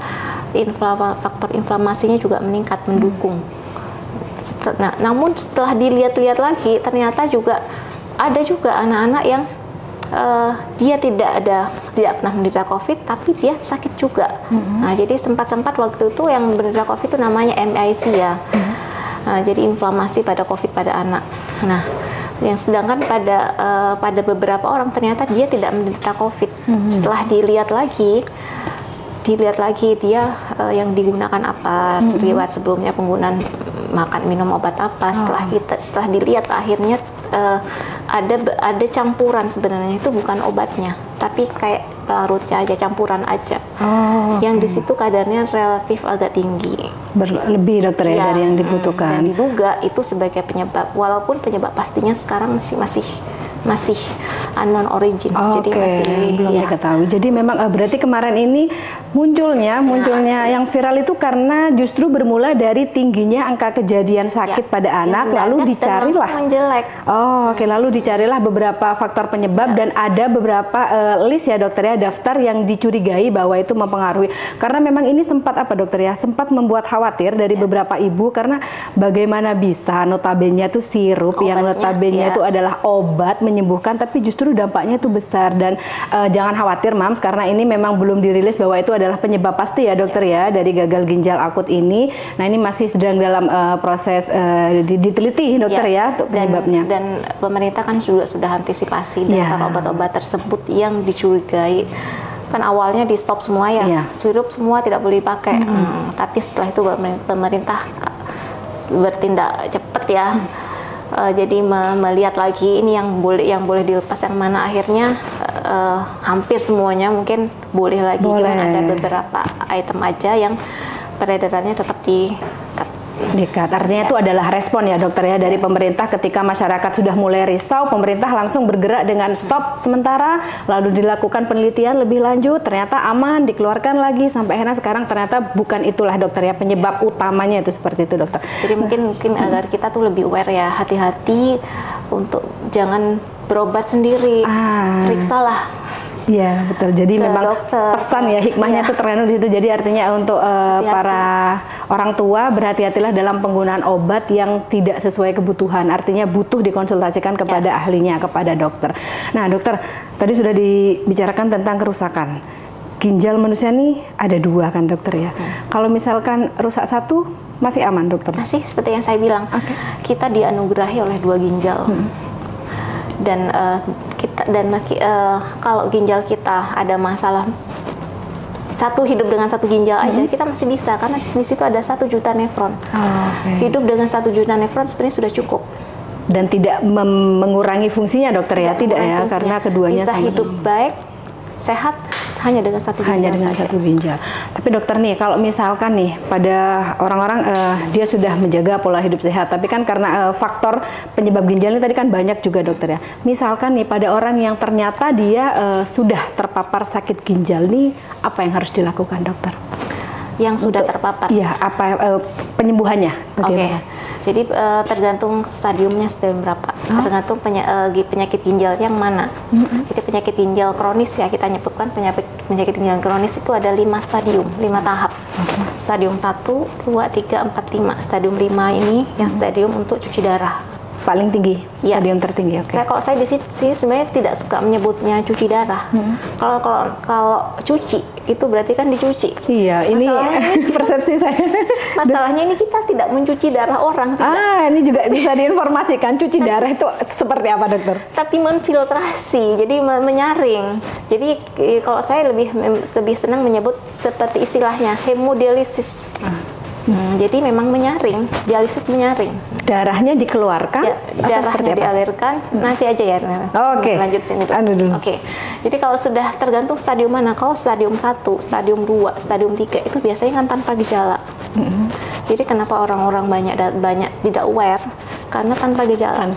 faktor inflamasinya juga meningkat, mendukung. Nah, namun setelah dilihat-lihat lagi ternyata juga ada juga anak-anak yang dia tidak pernah menderita COVID, tapi dia sakit juga. Nah, jadi sempat waktu itu yang menderita COVID itu namanya MIC ya. Jadi inflamasi pada COVID pada anak. Nah, yang sedangkan pada beberapa orang ternyata dia tidak menderita COVID. Setelah dilihat lagi dia yang digunakan apa, riwayat sebelumnya penggunaan makan minum obat apa. Setelah dilihat akhirnya ada campuran, sebenarnya itu bukan obatnya, tapi kayak larutnya aja, campuran aja. Yang di situ kadarnya relatif agak tinggi, berlebih dokter ya dari yang dibutuhkan. Dan diduga itu sebagai penyebab, walaupun penyebab pastinya sekarang masih masih unknown origin. Jadi masih belum diketahui. Jadi memang berarti kemarin ini munculnya yang viral itu karena justru bermula dari tingginya angka kejadian sakit pada anak, lalu dicarilah lalu dicarilah beberapa faktor penyebab dan ada beberapa list ya dokter ya, daftar yang dicurigai bahwa itu mempengaruhi. Karena memang ini sempat dokter ya, sempat membuat khawatir dari beberapa ibu karena bagaimana bisa notabene itu sirup yang notabene itu adalah obat menyembuhkan, tapi justru dampaknya itu besar. Dan jangan khawatir Mams, karena ini memang belum dirilis bahwa itu adalah penyebab pasti ya dokter ya dari gagal ginjal akut ini. Nah ini masih sedang dalam proses diteliti dokter ya untuk penyebabnya. Dan pemerintah kan juga sudah antisipasi daftar obat-obat tersebut yang dicurigai. Kan awalnya di stop semua sirup semua tidak boleh dipakai. Tapi setelah itu pemerintah bertindak cepat ya. Jadi melihat lagi ini yang boleh dilepas yang mana, akhirnya hampir semuanya mungkin boleh lagi. Cuman ada beberapa item aja yang peredarannya tetap dekat. Artinya itu adalah respon ya dokter ya dari pemerintah ketika masyarakat sudah mulai risau, pemerintah langsung bergerak dengan stop sementara, lalu dilakukan penelitian lebih lanjut, ternyata aman, dikeluarkan lagi sampai akhirnya sekarang ternyata bukan itulah dokter ya penyebab utamanya itu seperti itu dokter. Jadi mungkin agar kita tuh lebih aware ya, hati-hati untuk jangan berobat sendiri, periksalah. Iya betul. Jadi memang dokter. Pesan ya hikmahnya itu terkandung di situ. Jadi artinya untuk para orang tua berhati-hatilah dalam penggunaan obat yang tidak sesuai kebutuhan. Artinya butuh dikonsultasikan kepada ahlinya, kepada dokter. Nah dokter, tadi sudah dibicarakan tentang kerusakan ginjal manusia nih ada 2 kan dokter ya. Kalau misalkan rusak 1 masih aman dokter? Masih seperti yang saya bilang. Kita dianugerahi oleh 2 ginjal. Dan kalau ginjal kita ada masalah, hidup dengan 1 ginjal aja kita masih bisa, karena di situ ada 1 juta nefron. Hidup dengan 1 juta nefron sebenarnya sudah cukup dan tidak mengurangi fungsinya dokter ya, tidak ya, karena keduanya bisa hidup baik, sehat hanya dengan 1 ginjal. Tapi dokter nih, kalau misalkan nih pada orang-orang dia sudah menjaga pola hidup sehat, tapi kan karena faktor penyebab ginjal ini tadi kan banyak juga dokter ya. Misalkan nih pada orang yang ternyata dia sudah terpapar sakit ginjal nih, apa yang harus dilakukan dokter? Yang sudah terpapar? Iya, apa penyembuhannya? Jadi tergantung stadiumnya stadium berapa, tergantung penyakit ginjal yang mana. Jadi penyakit ginjal kronis ya kita nyebutkan penyakit ginjal kronis itu ada 5 stadium, 5 tahap. Stadium 1, 2, 3, 4, 5. Stadium 5 ini yang stadium untuk cuci darah. Paling tinggi, stadium tertinggi. Kalau saya di sini sebenarnya tidak suka menyebutnya cuci darah. Kalau cuci itu berarti kan dicuci. Iya, ini persepsi saya. Masalahnya ini kita tidak mencuci darah orang. Ini juga bisa diinformasikan cuci darah itu seperti apa dokter? Tapi menfiltrasi, jadi menyaring. Jadi kalau saya lebih senang menyebut seperti istilahnya hemodialisis. Jadi memang menyaring, dialisis menyaring. Darahnya dikeluarkan, darahnya dialirkan, nanti aja ya. Lanjut sini. Jadi kalau sudah tergantung stadium mana. Kalau stadium 1, stadium 2, stadium 3 itu biasanya kan tanpa gejala. Jadi kenapa orang-orang banyak tidak aware? Karena tanpa gejala.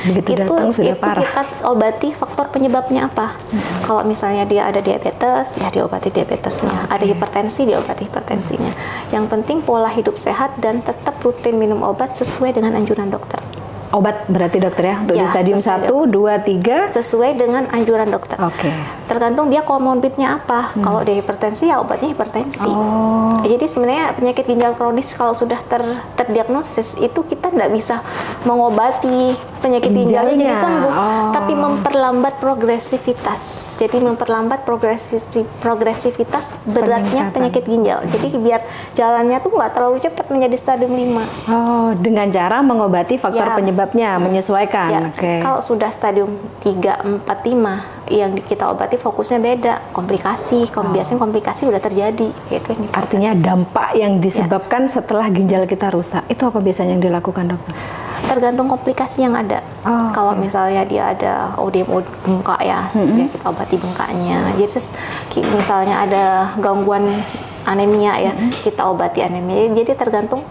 Begitu datang sudah parah. Kita obati faktor penyebabnya apa? Kalau misalnya dia ada diabetes, ya diobati diabetesnya. Ada hipertensi, diobati hipertensinya. Yang penting pola hidup sehat dan tetap rutin minum obat sesuai dengan anjuran dokter. Obat berarti dokter ya, untuk di stadium 1, 2, 3 sesuai dengan anjuran dokter. Tergantung dia komorbidnya apa. Kalau dia hipertensi ya obatnya hipertensi. Jadi sebenarnya penyakit ginjal kronis kalau sudah terdiagnosis itu kita tidak bisa mengobati penyakit ginjalnya jadi sembuh, tapi memperlambat progresivitas. Jadi memperlambat progresivitas beratnya penyakit ginjal. Jadi biar jalannya tuh nggak terlalu cepat menjadi stadium 5. Dengan cara mengobati faktor penyebabnya, menyesuaikan. Kalau sudah stadium 3, 4, 5 yang kita obati fokusnya beda, biasanya komplikasi udah terjadi. Artinya dampak yang disebabkan setelah ginjal kita rusak, itu apa biasanya yang dilakukan dokter? Tergantung komplikasi yang ada. Kalau misalnya dia ada ODM bengkak ya, kita obati bengkaknya. Jadi misalnya ada gangguan anemia ya, kita obati anemia. Jadi tergantung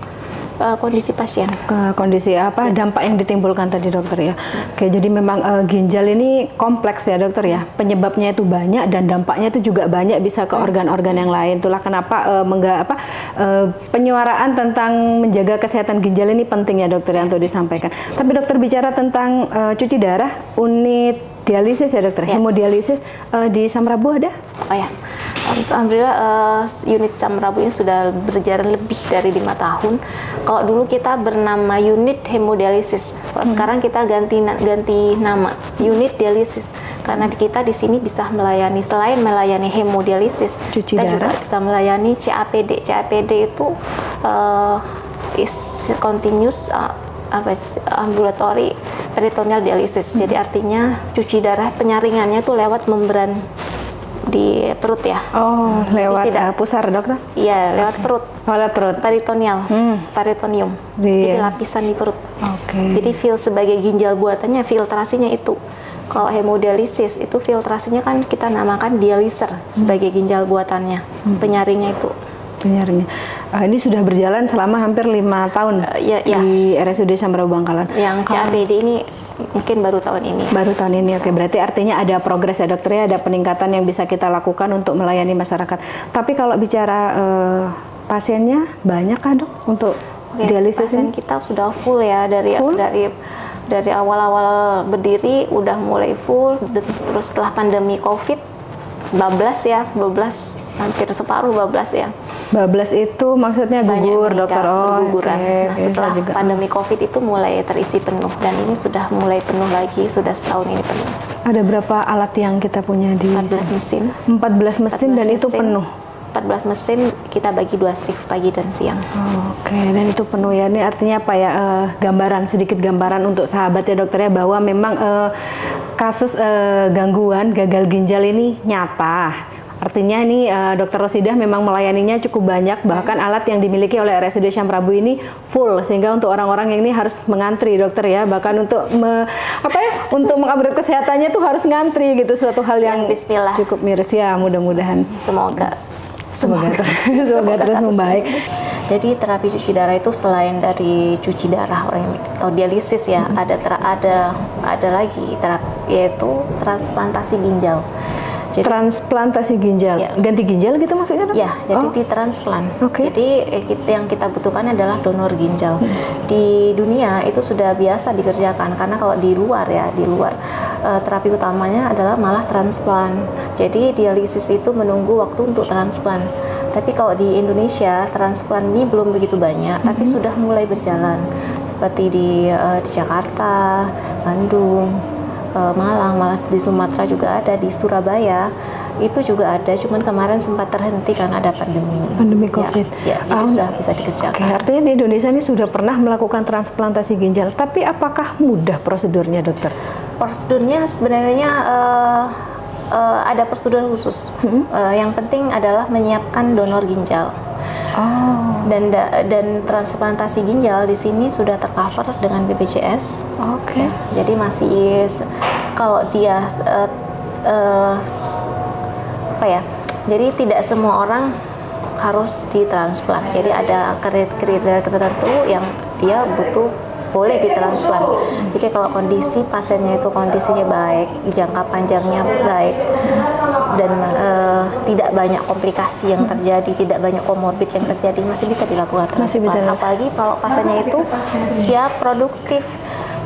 kondisi pasien. Kondisi apa dampak yang ditimbulkan tadi dokter ya. Oke, jadi memang ginjal ini kompleks ya dokter ya. Penyebabnya itu banyak dan dampaknya itu juga banyak, bisa ke organ-organ yang lain. Itulah kenapa penyuaraan tentang menjaga kesehatan ginjal ini penting ya dokter ya untuk disampaikan. Tapi dokter bicara tentang cuci darah, unit dialisis ya dokter, hemodialisis di Samrabu ada? Oh ya. Alhamdulillah unit Samrabu ini sudah berjalan lebih dari 5 tahun. Kalau dulu kita bernama unit hemodialisis, kalau sekarang kita ganti nama unit dialisis, karena kita di sini bisa melayani, selain melayani hemodialisis, cuci kita darah, juga bisa melayani CAPD. CAPD itu is continuous ambulatory peritoneal dialisis. Jadi artinya cuci darah penyaringannya itu lewat membran di perut ya. Oh, lewat pusar dokter? Iya, lewat perut. Lewat perut. Peritoneal, peritoneum. Jadi lapisan di perut. Jadi sebagai ginjal buatannya, filtrasinya itu. Kalau hemodialisis itu filtrasinya kan kita namakan dialiser sebagai ginjal buatannya, penyaringnya itu. Penyaringnya. Ini sudah berjalan selama hampir 5 tahun di RSUD Samrabu Bangkalan. Yang CAPD ini mungkin baru tahun ini. Baru tahun ini, oke. Berarti artinya ada progres ya dokter ya, ada peningkatan yang bisa kita lakukan untuk melayani masyarakat. Tapi kalau bicara pasiennya banyak kah dok untuk dialisis pasien ini? Kita sudah full ya dari awal-awal berdiri udah mulai full, terus setelah pandemi COVID bablas hampir separuh bablas ya. Bablas itu maksudnya gugur dokter? Guguran. Nah, setelah pandemi COVID itu mulai terisi penuh, dan ini sudah mulai penuh lagi, sudah setahun ini penuh. Ada berapa alat yang kita punya di 14 mesin. 14 mesin dan itu penuh? 14 mesin kita bagi 2 shift, pagi dan siang. Oke, dan itu penuh ya. Ini artinya apa ya, sedikit gambaran untuk sahabat ya dokter ya, bahwa memang kasus gangguan gagal ginjal ini nyata. Artinya ini Dr. Rosidah memang melayaninya cukup banyak, bahkan alat yang dimiliki oleh RSUD Samrabu ini full, sehingga untuk orang-orang yang ini harus mengantri dokter ya, bahkan untuk untuk mengupgrade kesehatannya tuh harus ngantri gitu, suatu hal yang cukup miris ya. Mudah-mudahan semoga terus membaik. Jadi terapi cuci darah itu selain dari cuci darah atau dialisis ya, ada lagi terapi, yaitu transplantasi ginjal. Jadi, transplantasi ginjal, ganti ginjal gitu maksudnya? Ya, jadi ditransplan. Jadi yang kita butuhkan adalah donor ginjal. Di dunia itu sudah biasa dikerjakan, karena kalau di luar terapi utamanya adalah malah transplan. Jadi dialisis itu menunggu waktu untuk transplan. Tapi kalau di Indonesia transplan ini belum begitu banyak, tapi sudah mulai berjalan. Seperti di Jakarta, Bandung, Malang, malah di Sumatera juga ada, di Surabaya itu juga ada, cuman kemarin sempat terhenti karena ada pandemi COVID. Itu sudah bisa dikerjakan. Artinya di Indonesia ini sudah pernah melakukan transplantasi ginjal, tapi apakah mudah prosedurnya dokter? Prosedurnya sebenarnya ada prosedur khusus. Yang penting adalah menyiapkan donor ginjal. Dan transplantasi ginjal di sini sudah tercover dengan BPJS. Jadi masih kalau dia jadi tidak semua orang harus ditransplan. Jadi ada kriteria tertentu yang dia boleh ditransplan. Jadi kalau kondisi pasiennya itu kondisinya baik, jangka panjangnya baik, dan tidak banyak komplikasi yang terjadi, tidak banyak komorbid yang terjadi, masih bisa dilakukan transplan. Apalagi kalau pasiennya itu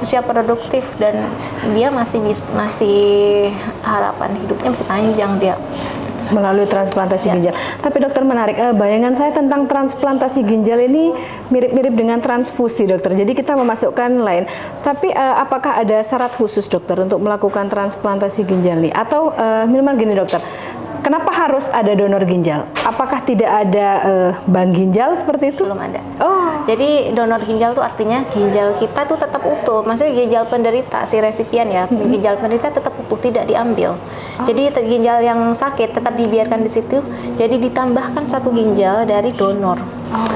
usia produktif dan dia masih harapan hidupnya masih panjang dia melalui transplantasi ginjal. Tapi dokter, menarik, bayangan saya tentang transplantasi ginjal ini mirip-mirip dengan transfusi dokter. Jadi kita memasukkan lain. Tapi apakah ada syarat khusus dokter untuk melakukan transplantasi ginjal ini? Atau minimal gini dokter, kenapa harus ada donor ginjal? Apakah tidak ada bank ginjal seperti itu? Belum ada. Jadi donor ginjal itu artinya ginjal kita tuh tetap utuh. Maksudnya ginjal penderita, si resipien ya, ginjal penderita tetap utuh, tidak diambil. Jadi ginjal yang sakit tetap dibiarkan di situ. Jadi ditambahkan 1 ginjal dari donor.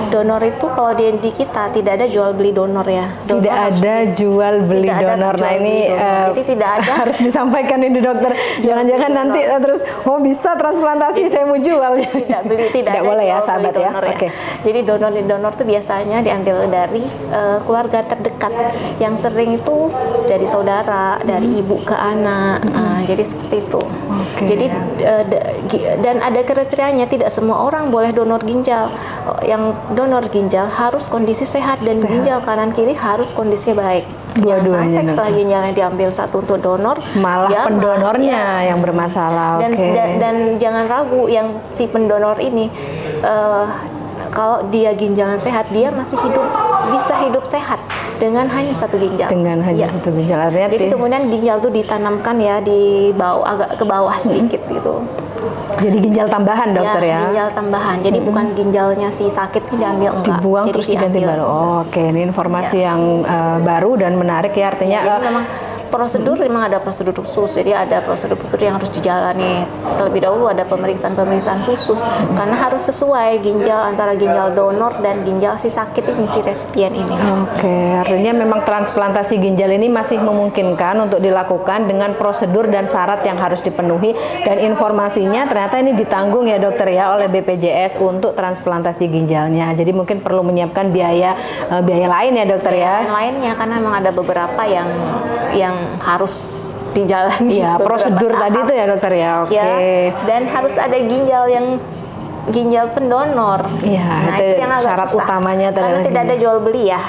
Donor itu kalau di kita tidak ada jual beli donor ya. Tidak ada jual beli donor. Nah ini jadi tidak ada. Harus disampaikan ini dokter. Jangan-jangan nanti terus bisa transplantasi, saya mau jual. Tidak boleh ya sahabat ya. Jadi donor itu biasanya ginjalnya diambil dari keluarga terdekat, yang sering itu dari saudara, dari ibu ke anak. Jadi seperti itu. Jadi dan ada kriterianya, tidak semua orang boleh donor ginjal. Yang donor ginjal harus kondisi sehat dan ginjal kanan kiri harus kondisinya baik. Jangan sampai setelah ginjalnya diambil satu untuk donor, malah pendonornya yang bermasalah. Dan jangan ragu, yang si pendonor ini kalau dia ginjalnya sehat, dia masih bisa hidup sehat dengan hanya satu ginjal. Dengan hanya satu ginjal. Artinya jadi kemudian ginjal itu ditanamkan ya di bawah, agak ke bawah sedikit gitu. Jadi ginjal tambahan, dokter ya? Ginjal tambahan. Jadi bukan ginjalnya si sakit diambil, enggak. Dibuang terus diganti baru. Oke, ini informasi yang baru dan menarik ya, artinya. Jadi memang prosedur memang ada prosedur khusus, jadi ada prosedur yang harus dijalani. Terlebih dahulu ada pemeriksaan khusus, karena harus sesuai ginjal antara ginjal donor dan ginjal si sakit ini, si resipien ini. Oke, artinya memang transplantasi ginjal ini masih memungkinkan untuk dilakukan dengan prosedur dan syarat yang harus dipenuhi, dan informasinya ternyata ini ditanggung ya dokter ya oleh BPJS untuk transplantasi ginjalnya. Jadi mungkin perlu menyiapkan biaya lain ya dokter ya? Lainnya, karena memang ada beberapa yang harus dijalani. Iya, prosedur tadi itu ya dokter ya. Oke. Ya, dan harus ada ginjal pendonor. Iya, nah, itu yang agak syarat susah. utamanya karena tidak ada jual beli ya.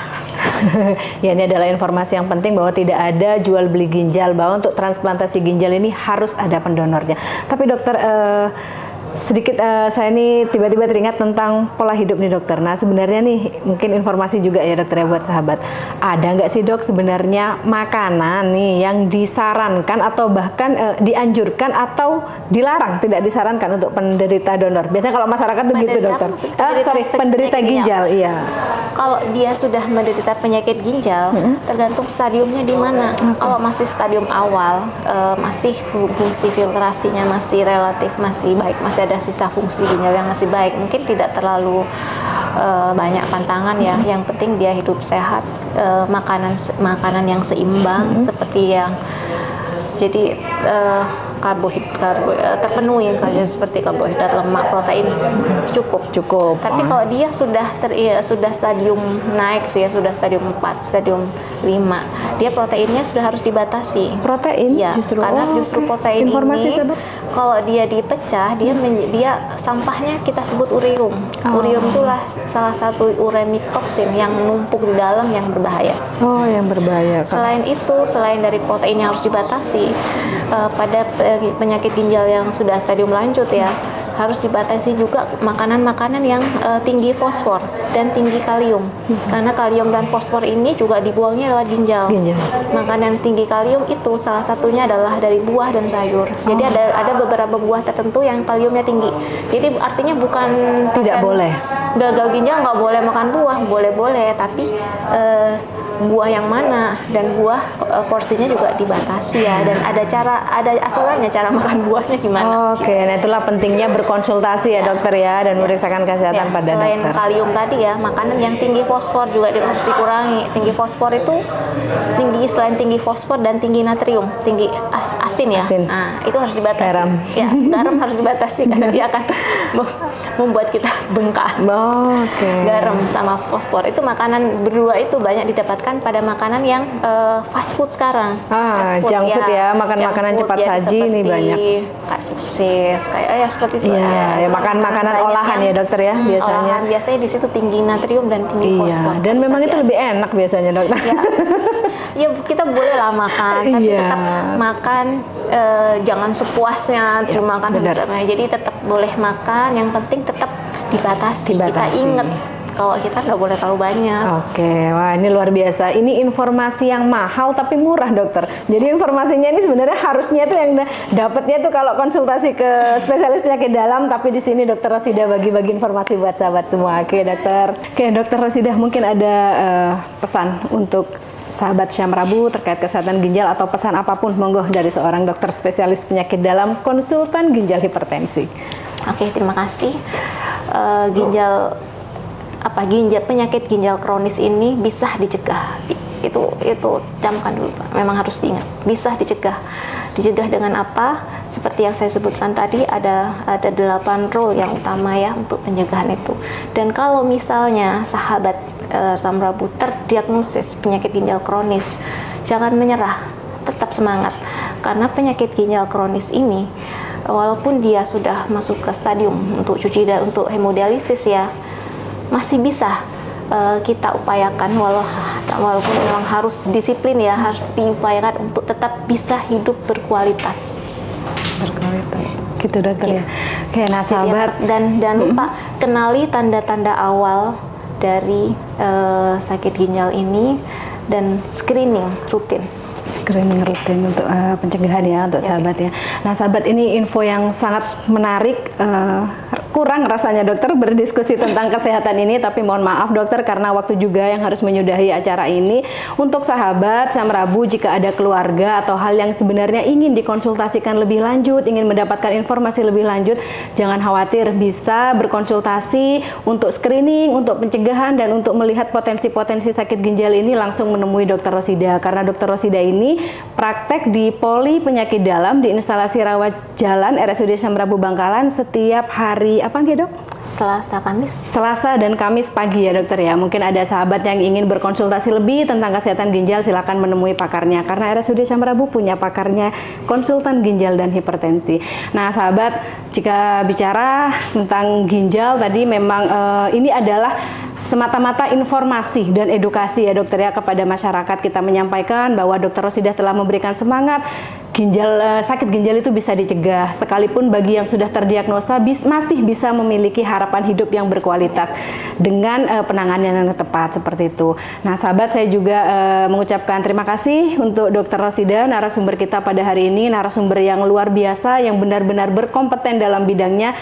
Ya, ini adalah informasi yang penting bahwa tidak ada jual beli ginjal, bahwa untuk transplantasi ginjal ini harus ada pendonornya. Tapi dokter, sedikit saya ini tiba-tiba teringat tentang pola hidup nih dokter. Nah sebenarnya nih mungkin informasi juga ya dokter ya buat sahabat. Ada nggak sih dok sebenarnya makanan nih yang disarankan atau bahkan dianjurkan atau dilarang, tidak disarankan untuk penderita donor? Biasanya kalau masyarakat tuh gitu dokter. Penderita ginjal, iya. Kalau dia sudah menderita penyakit ginjal, tergantung stadiumnya di mana. Kalau masih stadium awal, masih fungsi filtrasinya masih relatif masih baik, masih ada sisa fungsi ginjal yang masih baik, mungkin tidak terlalu banyak pantangan ya. Yang penting dia hidup sehat, makanan yang seimbang, seperti yang jadi karbohidrat terpenuhi, seperti karbohidrat, lemak, protein cukup. Tapi kalau dia sudah stadium naik, sudah stadium 4, stadium 5, dia proteinnya sudah harus dibatasi. Protein? Ya, karena justru protein informasi ini sahabat, kalau dia dipecah, dia sampahnya kita sebut ureum. Ureum itulah salah satu uremic toxin yang numpuk di dalam yang berbahaya. Yang berbahaya. Selain itu, selain dari protein yang harus dibatasi, pada penyakit ginjal yang sudah stadium lanjut ya, harus dibatasi juga makanan-makanan yang tinggi fosfor dan tinggi kalium. Karena kalium dan fosfor ini juga dibuangnya lewat ginjal. Makanan tinggi kalium itu salah satunya adalah dari buah dan sayur. Jadi ada beberapa buah tertentu yang kaliumnya tinggi. Jadi artinya bukan tidak boleh. Gagal ginjal nggak boleh makan buah, boleh, tapi buah yang mana dan buah porsinya juga dibatasi ya, dan ada aturannya cara makan buahnya gimana. Nah itulah pentingnya berkonsultasi ya dokter ya, dan memeriksakan kesehatan pada selain dokter. Selain kalium tadi ya, makanan yang tinggi fosfor juga harus dikurangi. Tinggi fosfor itu selain tinggi fosfor dan tinggi natrium, tinggi asin ya. Nah, itu harus dibatasi. Garam harus dibatasi karena dia akan membuat kita bengkak. Garam sama fosfor itu makanan berdua itu banyak didapatkan pada makanan yang fast food sekarang. Junk food ya, makanan cepat saji ini banyak. Kayak sosis, kayak seperti itu. Ya, makanan olahan ya dokter ya biasanya. Biasanya di situ tinggi natrium dan tinggi fosfor. Dan memang itu lebih enak biasanya dokter. Ya kita boleh lah makan, tapi tetap makan jangan sepuasnya, makan bersama. Jadi tetap boleh makan, yang penting tetap dibatasi. Kita ingat kalau kita nggak boleh terlalu banyak. Wah ini luar biasa. Ini informasi yang mahal tapi murah dokter. Jadi informasinya ini sebenarnya harusnya itu yang dapatnya itu kalau konsultasi ke spesialis penyakit dalam, tapi di sini dokter Rosidah bagi-bagi informasi buat sahabat semua. Dokter Rosidah mungkin ada pesan untuk sahabat Syam Rabu terkait kesehatan ginjal atau pesan apapun, monggo dari seorang dokter spesialis penyakit dalam, konsultan ginjal hipertensi. Terima kasih. Penyakit ginjal kronis ini bisa dicegah. Itu camkan dulu Pak. Memang harus diingat, bisa dicegah. Dicegah dengan apa? Seperti yang saya sebutkan tadi, ada 8 rule yang utama ya untuk pencegahan itu. Dan kalau misalnya sahabat asam Prabu terdiagnosis penyakit ginjal kronis, jangan menyerah, tetap semangat. Karena penyakit ginjal kronis ini, walaupun dia sudah masuk ke stadium untuk cuci darah, untuk hemodialisis ya, masih bisa kita upayakan, walaupun memang harus disiplin ya, harus diupayakan untuk tetap bisa hidup berkualitas. Gitu dokter ya. Oke, nah sahabat, dan lupa kenali tanda-tanda awal dari sakit ginjal ini dan screening rutin untuk pencegahan ya untuk sahabat ya. Nah sahabat, ini info yang sangat menarik. Kurang rasanya dokter berdiskusi tentang kesehatan ini, tapi mohon maaf dokter karena waktu juga yang harus menyudahi acara ini. Untuk sahabat Asam Prabu, jika ada keluarga atau hal yang sebenarnya ingin dikonsultasikan lebih lanjut, ingin mendapatkan informasi lebih lanjut, jangan khawatir, bisa berkonsultasi untuk screening, untuk pencegahan, dan untuk melihat potensi-potensi sakit ginjal ini langsung menemui Dokter Rosida. Karena Dokter Rosida ini praktek di Poli Penyakit Dalam di instalasi rawat jalan RSUD Asam Prabu Bangkalan setiap hari apa nggih dok? Selasa dan Kamis pagi ya dokter ya. Mungkin ada sahabat yang ingin berkonsultasi lebih tentang kesehatan ginjal, silakan menemui pakarnya. Karena RSUD Asam Prabu punya pakarnya, konsultan ginjal dan hipertensi. Nah sahabat, jika bicara tentang ginjal tadi memang ini adalah semata-mata informasi dan edukasi ya dokter ya kepada masyarakat. Kita menyampaikan bahwa Dokter Rosida telah memberikan semangat sakit ginjal itu bisa dicegah, sekalipun bagi yang sudah terdiagnosa masih bisa memiliki harapan hidup yang berkualitas dengan penanganan yang tepat seperti itu. Nah sahabat, saya juga mengucapkan terima kasih untuk Dokter Rosida, narasumber kita pada hari ini, narasumber yang luar biasa, yang benar-benar berkompeten dalam bidangnya,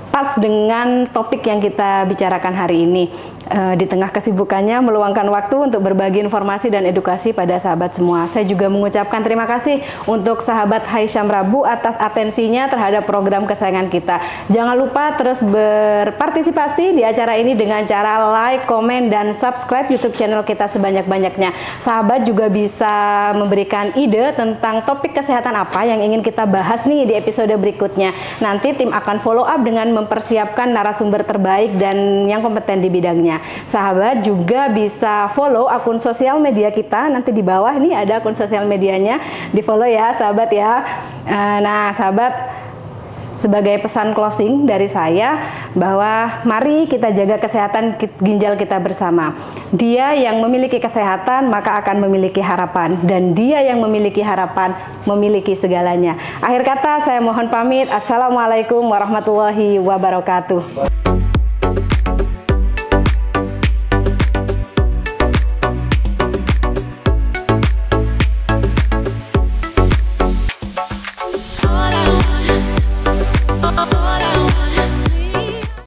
pas dengan topik yang kita bicarakan hari ini. Di tengah kesibukannya meluangkan waktu untuk berbagi informasi dan edukasi pada sahabat semua. Saya juga mengucapkan terima kasih untuk sahabat Asam Prabu atas atensinya terhadap program kesayangan kita. Jangan lupa terus berpartisipasi di acara ini dengan cara like, komen, dan subscribe YouTube channel kita sebanyak-banyaknya. Sahabat juga bisa memberikan ide tentang topik kesehatan apa yang ingin kita bahas nih di episode berikutnya. Nanti tim akan follow up dengan mempersiapkan narasumber terbaik dan yang kompeten di bidangnya. Sahabat juga bisa follow akun sosial media kita, nanti di bawah ini ada akun sosial medianya, di follow ya sahabat ya. Nah sahabat, sebagai pesan closing dari saya bahwa mari kita jaga kesehatan ginjal kita bersama. Dia yang memiliki kesehatan maka akan memiliki harapan, dan dia yang memiliki harapan memiliki segalanya. Akhir kata saya mohon pamit. Assalamualaikum warahmatullahi wabarakatuh.